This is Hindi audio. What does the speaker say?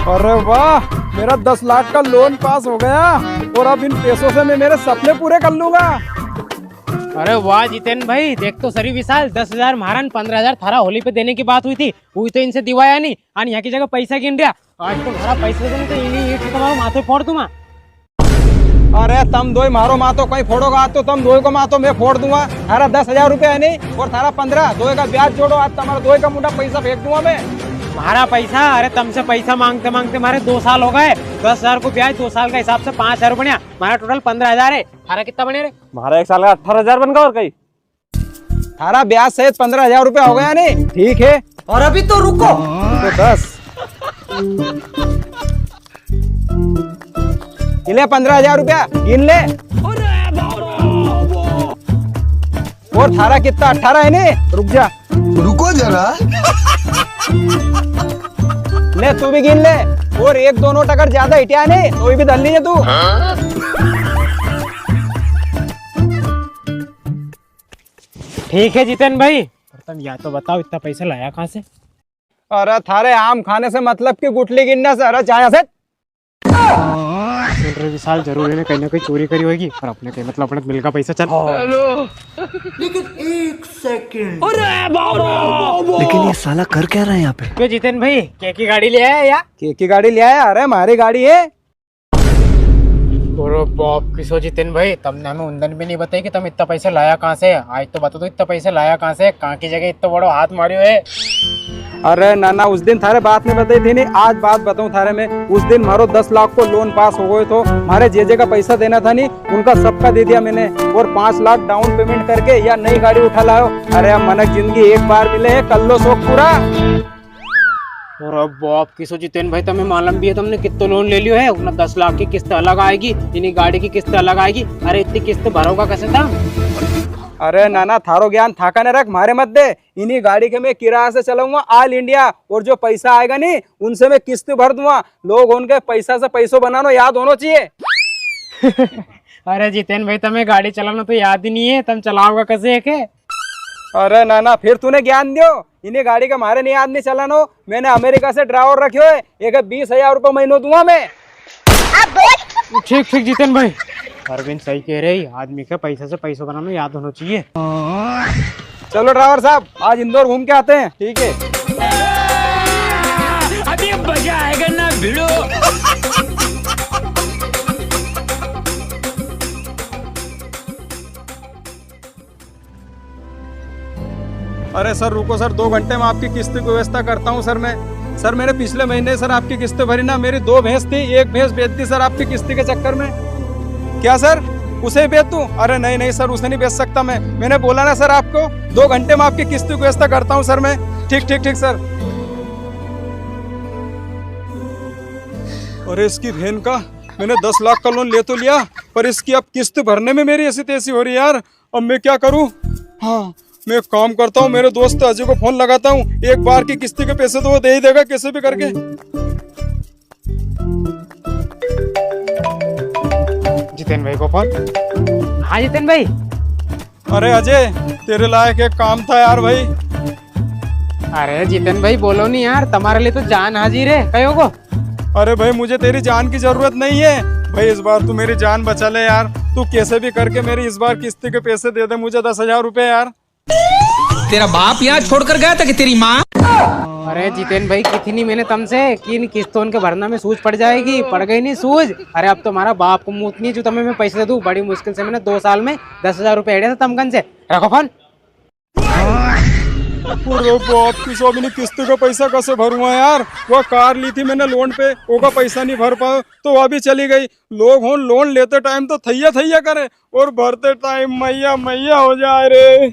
अरे वाह, मेरा 10 लाख का लोन पास हो गया और अब इन पैसों से मैं मेरे सपने पूरे कर लूंगा। अरे वाह जितेन भाई, देख तो सरी विशाल, 10,000 महारान 15,000 थारा होली पे देने की बात हुई थी, हुई तो इनसे दिवाया नहीं और यहाँ की जगह पैसा गिन रहा। आज तो भरा पैसे देने तो इन्हीं तुम्हारा माथे फोड़ दूंगा। अरे तुम दो मारो मातो कहीं फोड़ोगा तो तुम दो को मातो मैं फोड़ दूंगा। थारा 10,000 रुपया है नहीं और थारा 15, दो का ब्याज जोड़ो, आज तुम्हारा दो का मुंडा पैसा फेंक दूंगा मैं। हमारा पैसा, अरे तुमसे पैसा मांगते मांगते हमारे 2 साल हो गए। 10,000 को ब्याज, 2 साल का हिसाब से 5,000 बना, हमारा टोटल 15,000 है। थारा कितना बने रे? हमारा 1 साल का 18,000 बन गया और कहीं थारा ब्याज सहित 15,000 रुपया हो गया नहीं? ठीक है, और अभी तो रुको, तो 10 ले 15,000 रुपया गिन ले। और थारा कितना 18 है नहीं? रुक जा, रुको जरा। ले तू भी गिन ले। और 1-2 नोट अगर ज्यादा हिटिया नहीं तो भी धर लीजिए तू। ठीक है जितेन भाई, तुम या तो बताओ इतना पैसा लाया कहाँ से? अरे थारे आम खाने से मतलब की गुठली गिनने से। अरे चाया से विशाल जरूर है, कहीं ना कहीं चोरी करी होगी और अपने कहीं मतलब अपने मिल का पैसा चल। लेकिन 1 सेकंड, लेकिन ये साला कर क्या रहा है यहाँ पे? क्यों जितेन भाई, क्या की गाड़ी ले आया या? के की गाड़ी ले आया? अरे हमारी गाड़ी है। और बाप किसो जितेन भाई, तुमने हमें उंदन भी नहीं बताई कि तुम इतना पैसा लाया कहाँ से। आज तो बता दो इतना पैसा लाया कहाँ से, कहाँ की जगह इतना बड़ा हाथ मारियो है। अरे नाना, उस दिन थारे बात नहीं बताई थी नहीं, आज बात बताऊं थारे में। उस दिन मारो 10 लाख को लोन पास हो गए तो हमारे जे का पैसा देना था नहीं, उनका सबका दे दिया मैंने और 5 लाख डाउन पेमेंट करके या नई गाड़ी उठा लाओ। अरे अब मनक जिंदगी एक बार मिले है, कर लो शौक पूरा। और अब बाप किसो जितेन भाई, तुम्हें मालूम भी है तुमने कितना लोन ले लियो है? उन्हें 10 लाख की किस्त अलग आएगी, इन्हीं गाड़ी की किस्त अलग आएगी। अरे इतनी किस्त भरोगा कैसे था? अरे नाना, थारो ज्ञान थाका न रख, मारे मत दे। इन्हीं गाड़ी के मैं किराया से चलाऊंगा ऑल इंडिया और जो पैसा आएगा नहीं उनसे मैं किस्त भर दूंगा। लोग उनके पैसा से पैसों बनाना याद होना चाहिए। अरे जितेन भाई, तुम्हें गाड़ी चलाना तो याद ही नहीं है, तुम चलाओगा कैसे है? अरे नाना, फिर तूने ज्ञान दियो। इन्हीं गाड़ी का मारे नहीं याद नहीं चलानो। मैंने अमेरिका से ड्राइवर रखे हुए, एक 20,000 रुपये महीनों दूंगा मैं। ठीक ठीक जितेन भाई, अरविंद सही कह रहे, आदमी के पैसा से पैसों बनाना याद होना चाहिए। चलो ड्राइवर साहब, आज इंदौर घूम के आते हैं। ठीक है, अभी मजा आएगा ना भिड़ो। अरे सर रुको सर, 2 घंटे में आपकी किस्त की व्यवस्था करता हूँ सर मैं। सर मैंने पिछले महीने सर आपकी किस्त भरी ना, मेरी 2 भैंस थी, 1 भैंस बेच दी सर आपकी किस्त के चक्कर में। क्या सर उसे बेच दूं? अरे नहीं नहीं सर, उसे नहीं बेच सकता मैंने बोला ना सर आपको, 2 घंटे में आपकी किस्त की व्यवस्था करता हूँ सर मैं। ठीक ठीक ठीक सर। अरे इसकी बहन का, मैंने 10 लाख का लोन ले तो लिया पर इसकी अब किस्त भरने में मेरी ऐसी तैसी हो रही है यार। अब मैं क्या करूँ? हाँ, मैं एक काम करता हूँ, मेरे दोस्त अजय को फोन लगाता हूँ, एक बार की किस्त के पैसे तो वो दे ही देगा कैसे भी करके। जितेन भाई को फोन। हाँ जितेन भाई। अरे अजय, तेरे लायक एक काम था यार भाई। अरे जितेन भाई बोलो नहीं यार, तुम्हारे लिए तो जान हाजिर है, कहो को। अरे भाई, मुझे तेरी जान की जरूरत नहीं है भाई, इस बार तू मेरी जान बचा ले यार। तू कैसे भी करके मेरी इस बार किस्त के पैसे दे दे मुझे, 10,000 रुपए यार। तेरा बाप यहाँ छोड़कर गया था कि तेरी माँ? अरे जितेन भाई, कितनी मैंने तुमसे कि इन किस्तों के भरना में सूझ पड़ जाएगी, पड़ गई नहीं सूझ। अरे अब तो हमारा बाप को मुँह नहीं जो तुम्हें मैं पैसे दे दूं। बड़ी मुश्किल से मैंने 2 साल में 10,000 रुपए हेड़े थे तमगन से। रखो फोन। बाप की सो मैंने किस्त का पैसा कैसे भरूंगा यार? वो कार ली थी मैंने लोन पे, वो का पैसा नहीं भर पाया तो वह भी चली गई। लोग हो लोन लेते टाइम तो थैया थैया करे और भरते टाइम मैया मैया हो जाए रे।